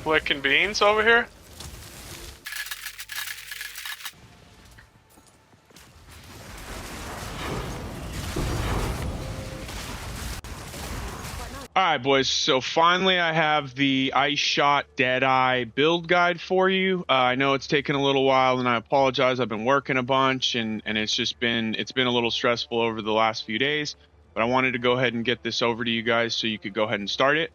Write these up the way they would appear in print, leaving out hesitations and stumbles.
Flicking beans over here. All right, boys. So finally, I have the Ice Shot Deadeye build guide for you. I know it's taken a little while, and I apologize. I've been working a bunch, and it's been a little stressful over the last few days. But I wanted to go ahead and get this over to you guys so you could go ahead and start it.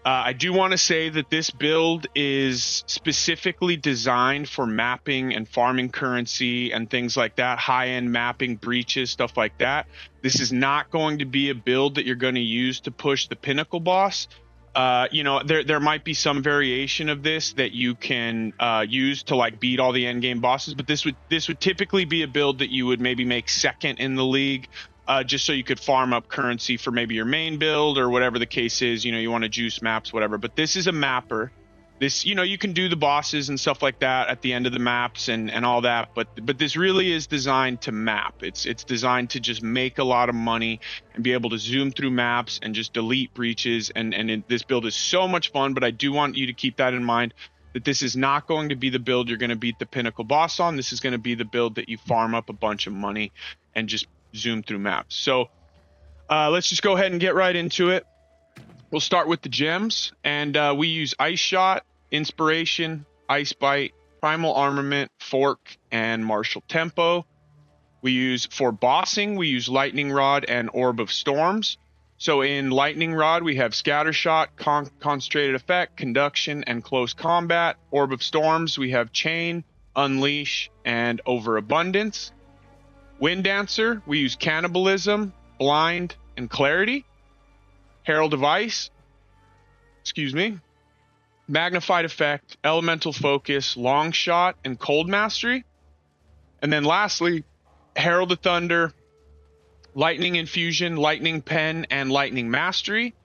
I do want to say that this build is specifically designed for mapping and farming currency and things like that, high-end mapping, breaches, stuff like that. This is not going to be a build that you're going to use to push the pinnacle boss. You know, there might be some variation of this that you can use to like beat all the end game bosses, but this would typically be a build that you would maybe make second in the league. Just so you could farm up currency for maybe your main build or whatever the case is. You know, you want to juice maps, whatever. But this is a mapper. This, you know, you can do the bosses and stuff like that at the end of the maps and all that. But this really is designed to map. It's designed to just make a lot of money and be able to zoom through maps and just delete breaches. And this build is so much fun. But I do want you to keep that in mind, that this is not going to be the build you're going to beat the pinnacle boss on. This is going to be the build that you farm up a bunch of money and just zoom through maps. So let's just go ahead and get right into it. We'll start with the gems, and we use Ice Shot, Inspiration, Ice Bite, Primal Armament, Fork, and Martial Tempo. We use, for bossing, we use Lightning Rod and Orb of Storms. So in Lightning Rod, we have Scatter Shot, Concentrated Effect, Conduction, and Close Combat. Orb of Storms, we have Chain, Unleash, and Overabundance. Wind Dancer, we use Cannibalism, Blind, and Clarity. Herald of Ice, Magnified Effect, Elemental Focus, Long Shot, and Cold Mastery. And then lastly, Herald of Thunder, Lightning Infusion, Lightning Pen, and Lightning Mastery.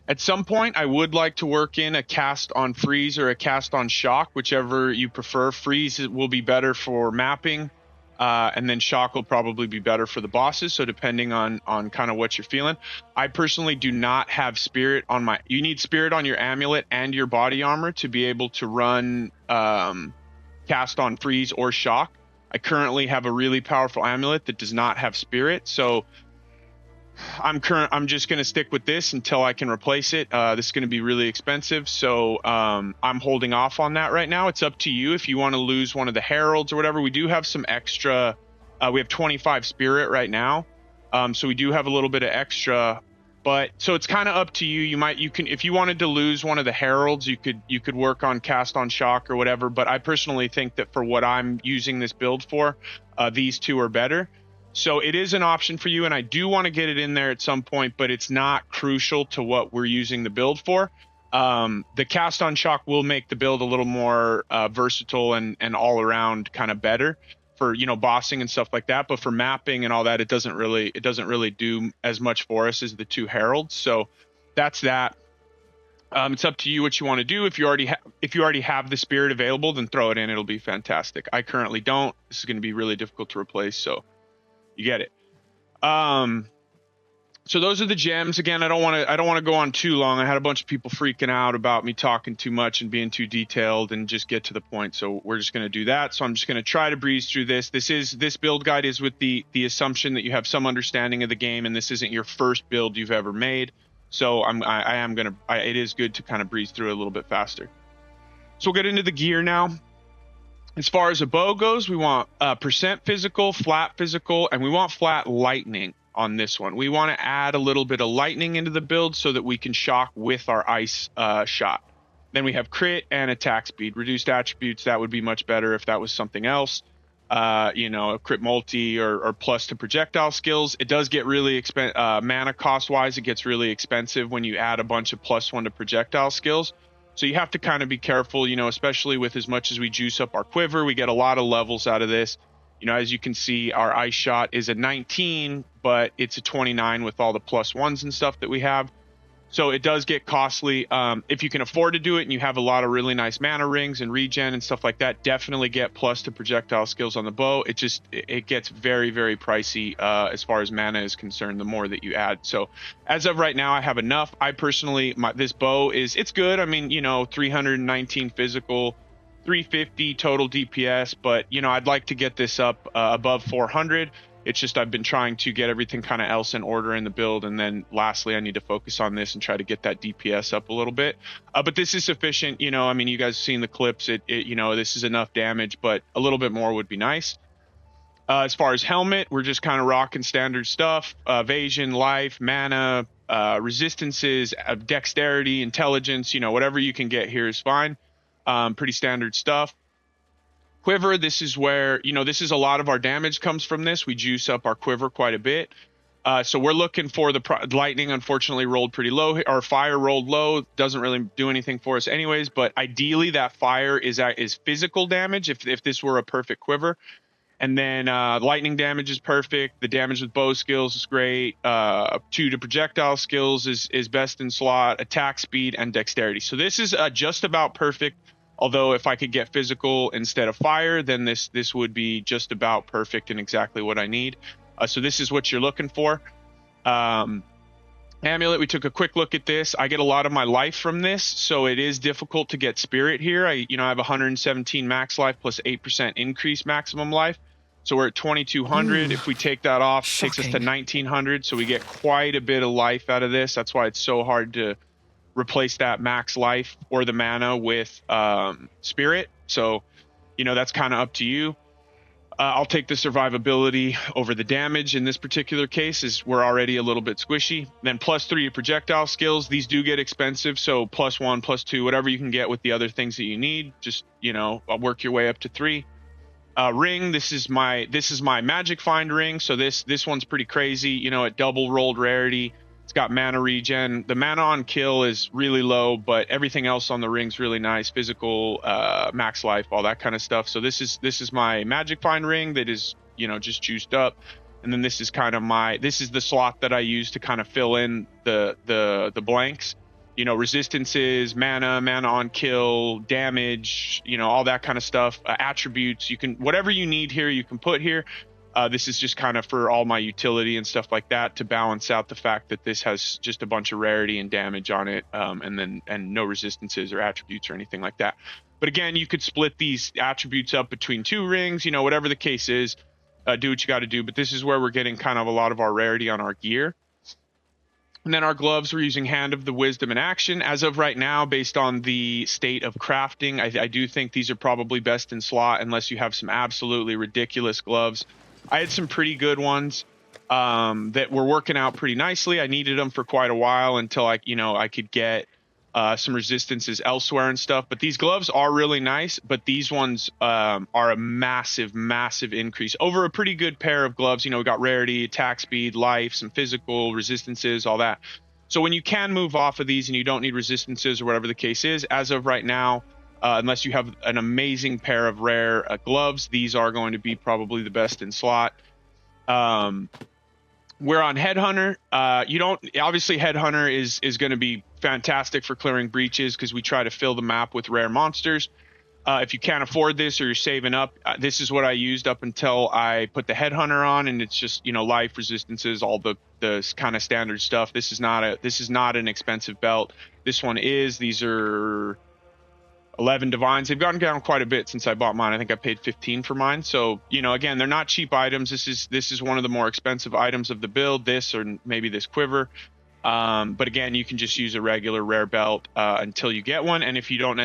At some point, I would like to work in a cast on Freeze or a cast on Shock, whichever you prefer. Freeze will be better for mapping. And then Shock will probably be better for the bosses. So depending on kind of what you're feeling. I personally do not have Spirit on my... You need Spirit on your amulet and your body armor to be able to run cast on Freeze or Shock. I currently have a really powerful amulet that does not have Spirit. So I'm just going to stick with this until I can replace it. This is going to be really expensive, so I'm holding off on that right now. It's up to you if you want to lose one of the heralds or whatever. We do have some extra. We have 25 spirit right now, so we do have a little bit of extra. But so it's kind of up to you. You can, if you wanted to lose one of the heralds, you could work on cast on Shock or whatever. But I personally think that for what I'm using this build for, these two are better. So it is an option for you, and I do want to get it in there at some point, but it's not crucial to what we're using the build for. The cast on Shock will make the build a little more versatile and all around kind of better for, you know, bossing and stuff like that. But for mapping and all that, it doesn't really do as much for us as the two heralds. So that's that. It's up to you what you want to do. If you already have the spirit available, then throw it in. It'll be fantastic. I currently don't. This is going to be really difficult to replace. So. You get it. So those are the gems. Again, I don't want to go on too long. I had a bunch of people freaking out about me talking too much and being too detailed, and just get to the point. So we're just going to do that. So I'm just going to try to breeze through this. This build guide is with the assumption that you have some understanding of the game, and this isn't your first build you've ever made. So it is good to kind of breeze through it a little bit faster. So we'll get into the gear now. As far as a bow goes, we want percent physical, flat physical, and we want flat lightning on this one. We want to add a little bit of lightning into the build so that we can shock with our ice shot. Then we have crit and attack speed. Reduced attributes, that would be much better if that was something else. You know, a crit multi or plus to projectile skills. It does get really mana cost wise. It gets really expensive when you add a bunch of +1 to projectile skills. So you have to kind of be careful, you know, especially with as much as we juice up our quiver. We get a lot of levels out of this. You know, as you can see, our ice shot is a 19, but it's a 29 with all the +1s and stuff that we have. So it does get costly. If you can afford to do it and you have a lot of really nice mana rings and regen and stuff like that, definitely get plus to projectile skills on the bow. It gets very, very pricey as far as mana is concerned, the more that you add. So as of right now, I have enough. I personally, this bow it's good. I mean, 319 physical, 350 total DPS, but, I'd like to get this up above 400. It's just I've been trying to get everything kind of else in order in the build, and then lastly, I need to focus on this and try to get that DPS up a little bit. But this is sufficient. I mean, you guys have seen the clips. This is enough damage, but a little bit more would be nice. As far as helmet, we're just kind of rocking standard stuff: evasion, life, mana, resistances, dexterity, intelligence. Whatever you can get here is fine. Pretty standard stuff. Quiver, this is where, this is a lot of our damage comes from this. We juice up our quiver quite a bit. So we're looking for lightning, unfortunately, rolled pretty low, or fire rolled low. Doesn't really do anything for us anyways, but ideally that fire is physical damage if this were a perfect quiver. And then lightning damage is perfect. The damage with bow skills is great. 2 to projectile skills is best in slot. Attack speed and dexterity. So this is just about perfect. Although if I could get physical instead of fire, then this would be just about perfect and exactly what I need. So this is what you're looking for. Amulet, we took a quick look at this. I get a lot of my life from this, so it is difficult to get spirit here. I have 117 max life plus 8% increased maximum life. So we're at 2,200. If we take that off, it takes us to 1,900. So we get quite a bit of life out of this. That's why it's so hard to replace that max life or the mana with spirit. So, that's kind of up to you. I'll take the survivability over the damage in this particular case, as we're already a little bit squishy. Then +3 to projectile skills. These do get expensive, so +1, +2, whatever you can get with the other things that you need. Just, I'll work your way up to 3. Ring, this is my magic find ring. So this one's pretty crazy. At double rolled rarity. It's got mana regen. The mana on kill is really low, but everything else on the ring's really nice. Physical, max life, all that kind of stuff. So this is my magic find ring that is, just juiced up. And then this is this is the slot that I use to kind of fill in the blanks. Resistances, mana on kill, damage, all that kind of stuff. Attributes, whatever you need here, you can put here. This is just kind of for all my utility and stuff like that to balance out the fact that this has just a bunch of rarity and damage on it, and no resistances or attributes or anything like that. But again, you could split these attributes up between 2 rings, whatever the case is, do what you got to do. But this is where we're getting kind of a lot of our rarity on our gear. And then our gloves, we're using Hand of the Wisdom in action. As of right now, based on the state of crafting, I do think these are probably best in slot unless you have some absolutely ridiculous gloves. I had some pretty good ones that were working out pretty nicely. I needed them for quite a while until I could get some resistances elsewhere and stuff. But these gloves are really nice, but these ones are a massive, massive increase over a pretty good pair of gloves. We got rarity, attack speed, life, some physical resistances, all that. So when you can move off of these and you don't need resistances or whatever the case is, as of right now, unless you have an amazing pair of rare gloves, these are going to be probably the best in slot. We're on Headhunter. Obviously Headhunter is going to be fantastic for clearing breaches because we try to fill the map with rare monsters. If you can't afford this or you're saving up, this is what I used up until I put the Headhunter on, and it's just, life resistances, all the kind of standard stuff. This is not an expensive belt. This one is. These are 11 divines. They've gone down quite a bit since I bought mine. I think I paid 15 for mine. So, again, they're not cheap items. This is one of the more expensive items of the build, this or maybe this quiver. But again, you can just use a regular rare belt until you get one. And if you don't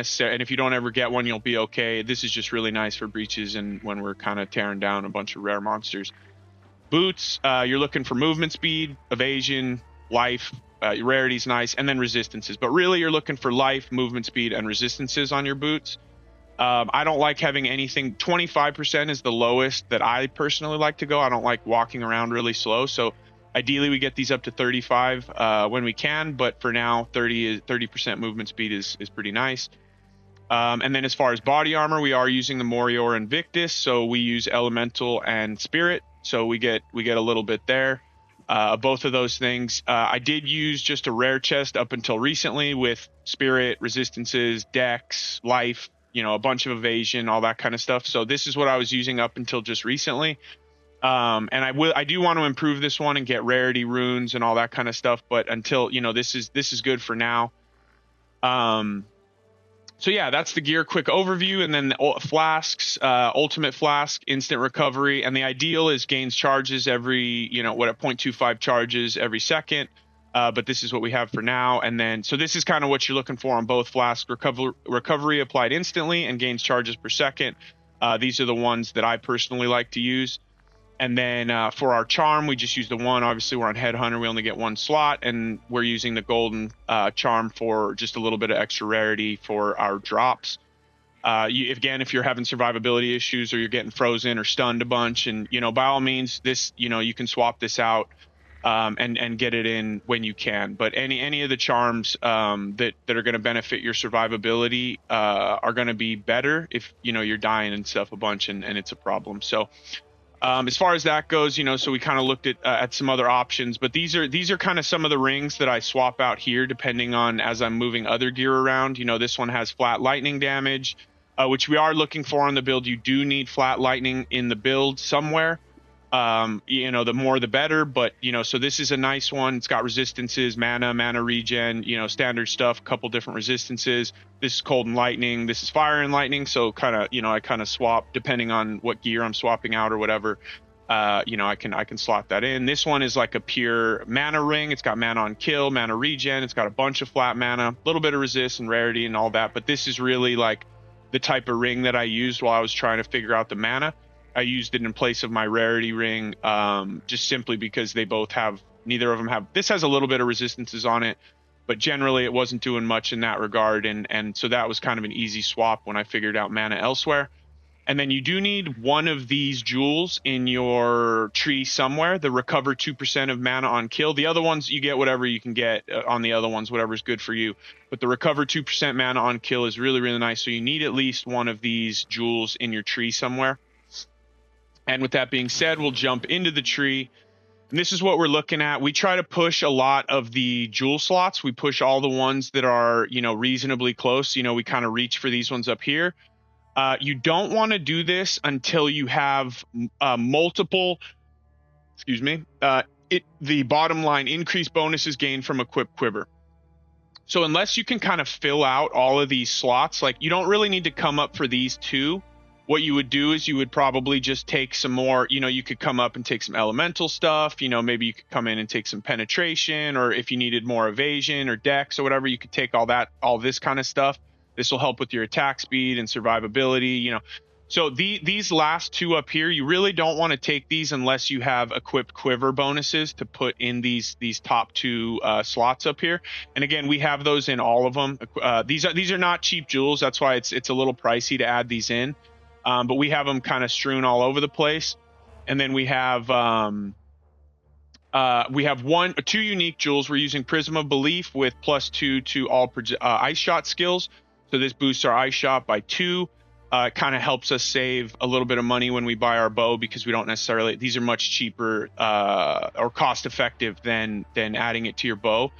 ever get one, you'll be okay. This is just really nice for breaches and when we're kind of tearing down a bunch of rare monsters. Boots, you're looking for movement speed, evasion, life. Rarity's nice, and then resistances. But really, you're looking for life, movement speed, and resistances on your boots. I don't like having anything. 25% is the lowest that I personally like to go. I don't like walking around really slow. So ideally, we get these up to 35 when we can. But for now, 30% movement speed is pretty nice. And then as far as body armor, we are using the Morior Invictus. So we use elemental and spirit. So we get a little bit there. both of those things. I did use just a rare chest up until recently with spirit, resistances, dex, life, a bunch of evasion, all that kind of stuff. So this is what I was using up until just recently. And I do want to improve this one and get rarity runes and all that kind of stuff. But until, this is good for now. So yeah, that's the gear quick overview. And then the flasks, ultimate flask, instant recovery. And the ideal is gains charges every, at 0.25 charges every second. But this is what we have for now. And then, so this is kind of what you're looking for on both flask recovery applied instantly and gains charges per second. These are the ones that I personally like to use. And then for our charm, we just use the one. Obviously, we're on headhunter. We only get one slot, and we're using the golden charm for just a little bit of extra rarity for our drops. If you're having survivability issues or you're getting frozen or stunned a bunch, and by all means, this you can swap this out and get it in when you can. But any of the charms that are going to benefit your survivability are going to be better if you're dying and stuff a bunch, and it's a problem. So. As far as that goes, so we kind of looked at some other options, but these are kind of some of the rings that I swap out here depending on as I'm moving other gear around. This one has flat lightning damage, which we are looking for on the build. You do need flat lightning in the build somewhere. The more the better, but so this is a nice one. It's got resistances, mana regen, standard stuff, couple different resistances. This is cold and lightning, this is fire and lightning, so kind of I kind of swap depending on what gear I'm swapping out or whatever. I can slot that in. This one is like a pure mana ring. It's got mana on kill, mana regen, it's got a bunch of flat mana, a little bit of resist and rarity and all that, but this is really like the type of ring that I used while I was trying to figure out the mana. I used it in place of my rarity ring, just simply because neither of them have, this has a little bit of resistances on it, but generally it wasn't doing much in that regard. And so that was kind of an easy swap when I figured out mana elsewhere. And then you do need one of these jewels in your tree somewhere, the recover 2% of mana on kill. The other ones, you get whatever you can get on the other ones, whatever's good for you. But the recover 2% mana on kill is really, really nice. So you need at least one of these jewels in your tree somewhere. And with that being said, we'll jump into the tree. And this is what we're looking at. We try to push a lot of the jewel slots. We push all the ones that are, reasonably close. We kind of reach for these ones up here. You don't want to do this until you have multiple, the bottom line, increased bonuses gained from equipped quiver. So unless you can kind of fill out all of these slots, like you don't really need to come up for these two. What you would do is you would probably just take some more, you could come up and take some elemental stuff, maybe you could come in and take some penetration, or if you needed more evasion or dex or whatever, you could take all this kind of stuff. This will help with your attack speed and survivability, So these last two up here, you really don't want to take these unless you have equipped quiver bonuses to put in these top two slots up here. And again, we have those in all of them. These are not cheap jewels. That's why it's a little pricey to add these in. But we have them kind of strewn all over the place. And then we have two unique jewels. We're using Prism of Belief with +2 to all ice shot skills. So this boosts our ice shot by 2. It kind of helps us save a little bit of money when we buy our bow, because we don't necessarily, these are much cheaper or cost effective than adding it to your bow.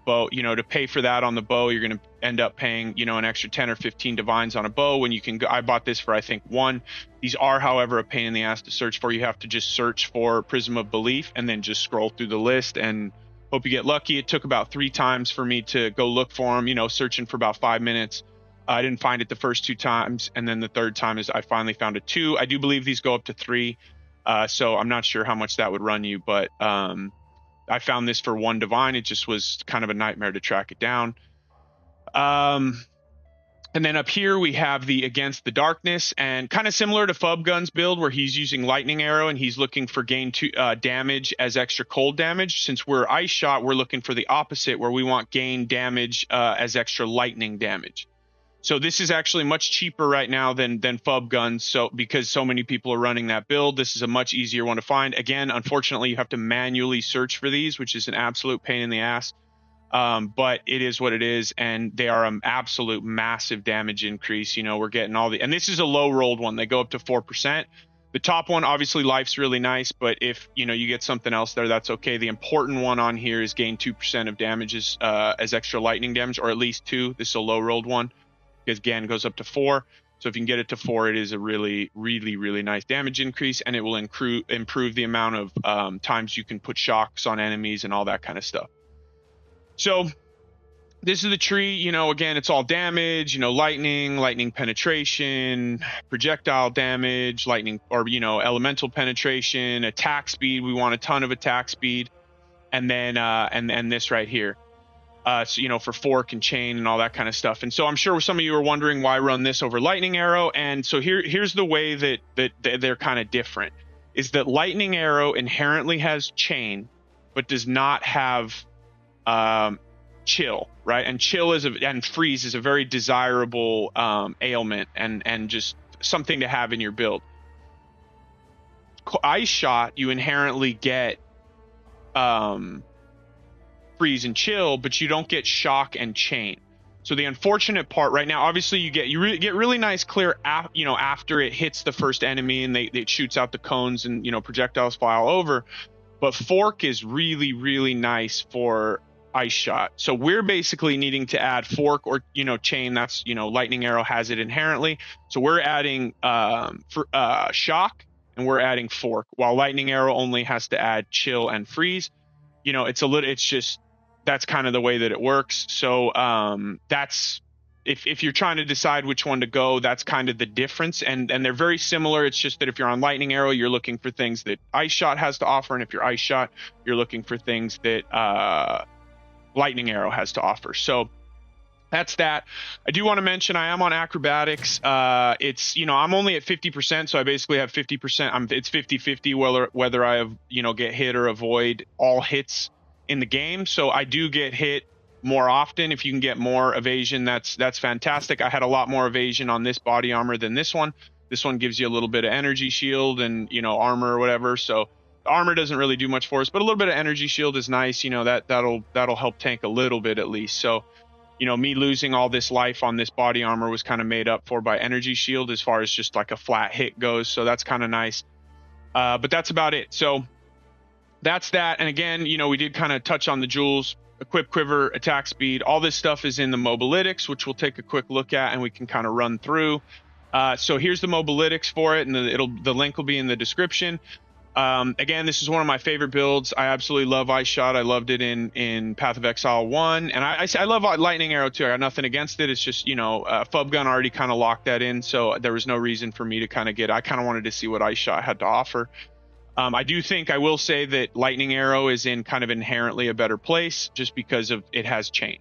To pay for that on the bow, you're going to end up paying, an extra 10 or 15 divines on a bow when you can go. I bought this for, I think, 1. These are, however, a pain in the ass to search for. You have to just search for Prism of Belief and then just scroll through the list and hope you get lucky. It took about 3 times for me to go look for them, searching for about 5 minutes. I didn't find it the first 2 times. And then the third time is I finally found it 2. I do believe these go up to 3. So I'm not sure how much that would run you, but, I found this for 1 divine. It just was kind of a nightmare to track it down. And then up here we have the Against the Darkness, and kind of similar to Fubgun's build where he's using lightning arrow and he's looking for gain damage as extra cold damage. Since we're ice shot, we're looking for the opposite, where we want gain damage as extra lightning damage. So this is actually much cheaper right now than Fubgun. So because so many people are running that build, this is a much easier one to find. Again, unfortunately, you have to manually search for these, which is an absolute pain in the ass. But it is what it is, and they are an absolute massive damage increase. We're getting and this is a low rolled one. They go up to 4%. The top one, obviously life's really nice, but if you get something else there, that's okay. The important one on here is gain 2% of damages as extra lightning damage, or at least 2. This is a low rolled one, because again, it goes up to 4. So if you can get it to 4, it is a really, really, really nice damage increase, and it will improve the amount of times you can put shocks on enemies and all that kind of stuff. So this is the tree. Again, it's all damage, lightning penetration, projectile damage, lightning, or elemental penetration, attack speed. We want a ton of attack speed, and then and this right here. So for fork and chain and all that kind of stuff. And so I'm sure some of you are wondering why run this over lightning arrow. And so here's the way that they're kind of different. Is that lightning arrow inherently has chain, but does not have chill, right? And chill and freeze is a very desirable ailment and just something to have in your build. Ice shot, you inherently get freeze and chill, but you don't get shock and chain. So the unfortunate part right now, obviously you get really nice clear after it hits the first enemy and it shoots out the cones and projectiles fly all over. But fork is really, really nice for ice shot. So we're basically needing to add fork or chain. That's lightning arrow has it inherently. So we're adding shock, and we're adding fork, while lightning arrow only has to add chill and freeze. That's kind of the way that it works. So that's if you're trying to decide which one to go, that's kind of the difference. And they're very similar. It's just that if you're on lightning arrow, you're looking for things that ice shot has to offer, and if you're ice shot, you're looking for things that lightning arrow has to offer. So that's that. I do want to mention I am on acrobatics. It's I'm only at 50%, so I basically have 50%. It's 50-50 whether I have get hit or avoid all hits in the game. So I do get hit more often. If you can get more evasion, that's fantastic. I had a lot more evasion on this body armor than this one. This one gives you a little bit of energy shield and armor or whatever. So the armor doesn't really do much for us, but a little bit of energy shield is nice. That'll help tank a little bit at least. So me losing all this life on this body armor was kind of made up for by energy shield as far as just like a flat hit goes. So that's kind of nice. But that's about it. So that's that. And again, we did kind of touch on the jewels, equip, quiver, attack speed. All this stuff is in the Mobalytics, which we'll take a quick look at and we can kind of run through. So here's the Mobalytics for it, and the link will be in the description. Again, this is one of my favorite builds. I absolutely love Ice Shot. I loved it in Path of Exile 1, and I love Lightning Arrow too. I got nothing against it. It's just fubgun already kind of locked that in, so there was no reason for me to kind of I kind of wanted to see what Ice Shot had to offer. I do think I will say that Lightning Arrow is in kind of inherently a better place just because of it has chain.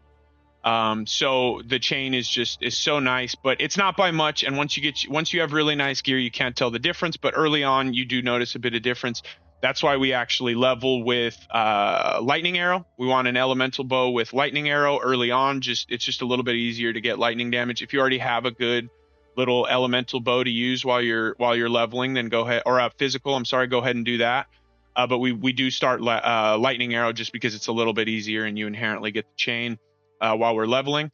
So the chain is so nice, but it's not by much. And once you have really nice gear, you can't tell the difference, but early on you do notice a bit of difference. That's why we actually level with Lightning Arrow. We want an elemental bow with Lightning Arrow early on. It's just a little bit easier to get lightning damage. If you already have a good little elemental bow to use while you're leveling, then go ahead, or physical, I'm sorry, go ahead and do that. But we do start Lightning Arrow just because it's a little bit easier and you inherently get the chain while we're leveling.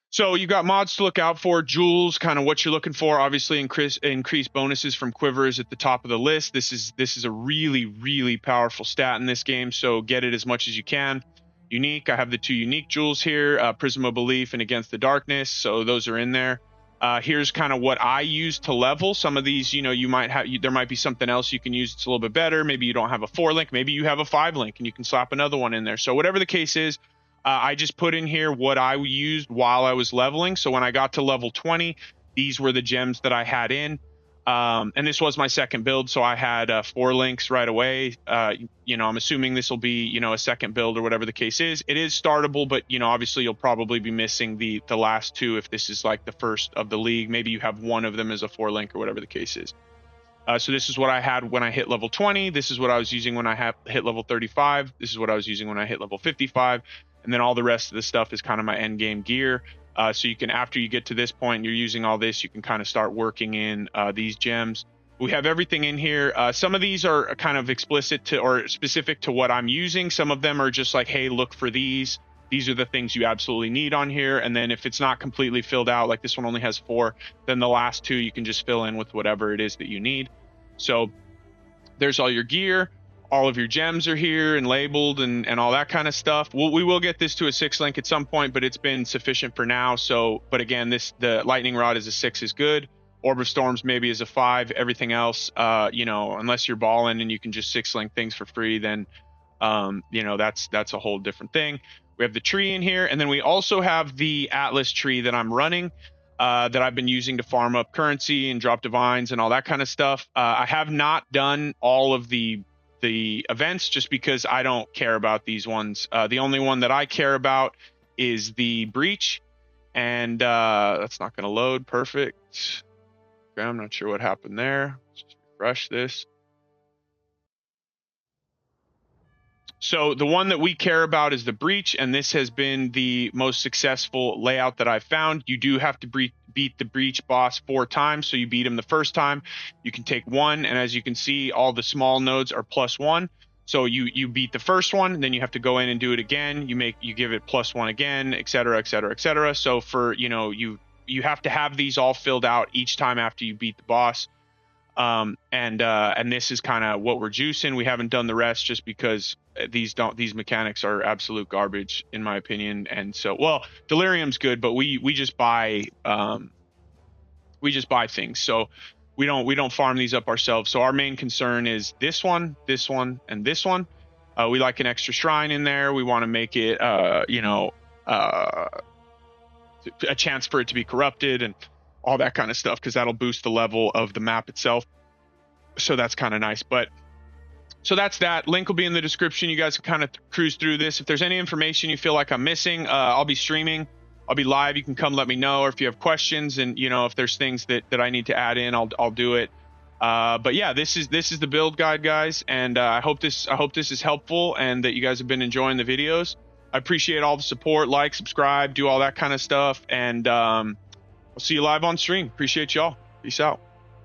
So you got mods to look out for. Jewels, kind of what you're looking for. Obviously, increased bonuses from quivers at the top of the list. This is a really, really powerful stat in this game, so get it as much as you can. Unique, I have the 2 unique jewels here, Prism of Belief and Against the Darkness, so those are in there. Here's kind of what I use to level. Some of these, you might have, there might be something else you can use that's a little bit better. Maybe you don't have a 4 link, maybe you have a 5 link and you can slap another one in there. So whatever the case is, I just put in here what I used while I was leveling. So when I got to level 20, these were the gems that I had in. And this was my second build, so I had 4 links right away. I'm assuming this will be, a second build or whatever the case is. It is startable, but, obviously you'll probably be missing the last 2 if this is like the first of the league. Maybe you have one of them as a 4 link or whatever the case is. So this is what I had when I hit level 20. This is what I was using when I hit level 35. This is what I was using when I hit level 55. And then all the rest of the stuff is kind of my end game gear. So you can, after you get to this point, you're using all this, you can kind of start working in these gems. We have everything in here. Some of these are kind of explicit to or specific to what I'm using. Some of them are just like, hey, look for these. These are the things you absolutely need on here. And then if it's not completely filled out, like this one only has 4, then the last 2 you can just fill in with whatever it is that you need. So there's all your gear. All of your gems are here and labeled and all that kind of stuff. We will get this to a 6 link at some point, but it's been sufficient for now. So, but again, the lightning rod is a 6 is good. Orb of Storms maybe is a 5. Everything else, you know, unless you're balling and you can just 6 link things for free, then, you know, that's a whole different thing. We have the tree in here, and then we also have the Atlas tree that I'm running, that I've been using to farm up currency and drop divines and all that kind of stuff. I have not done all of the events just because I don't care about these ones. The only one that I care about is the breach, and that's not going to load. Perfect. Okay, I'm not sure what happened there. Let's just refresh this. So the one that we care about is the breach, and this has been the most successful layout that I've found. You do have to beat the breach boss 4 times. So you beat him the first time, you can take 1, and as you can see, all the small nodes are +1. So you beat the first one, and then you have to go in and do it again. You give it +1 again, etc., etc., etc. So for, you know, you have to have these all filled out each time after you beat the boss. And this is kind of what we're juicing. We haven't done the rest just because these mechanics are absolute garbage in my opinion. And so, well, Delirium's good, but we just buy things. So we don't farm these up ourselves. So our main concern is this one, and this one. We like an extra shrine in there. We want to make it, you know, a chance for it to be corrupted and all that kind of stuff, because that'll boost the level of the map itself. So that's kind of nice. But so that's that. Link will be in the description. You guys can kind of cruise through this. If there's any information you feel like I'm missing, I'll be streaming. I'll be live. You can come let me know, or if you have questions, and you know, if there's things that I need to add in, I'll do it. But yeah, this is the build guide, guys, and I hope this is helpful and that you guys have been enjoying the videos. I appreciate all the support. Like, subscribe, do all that kind of stuff, and I'll see you live on stream. Appreciate y'all. Peace out.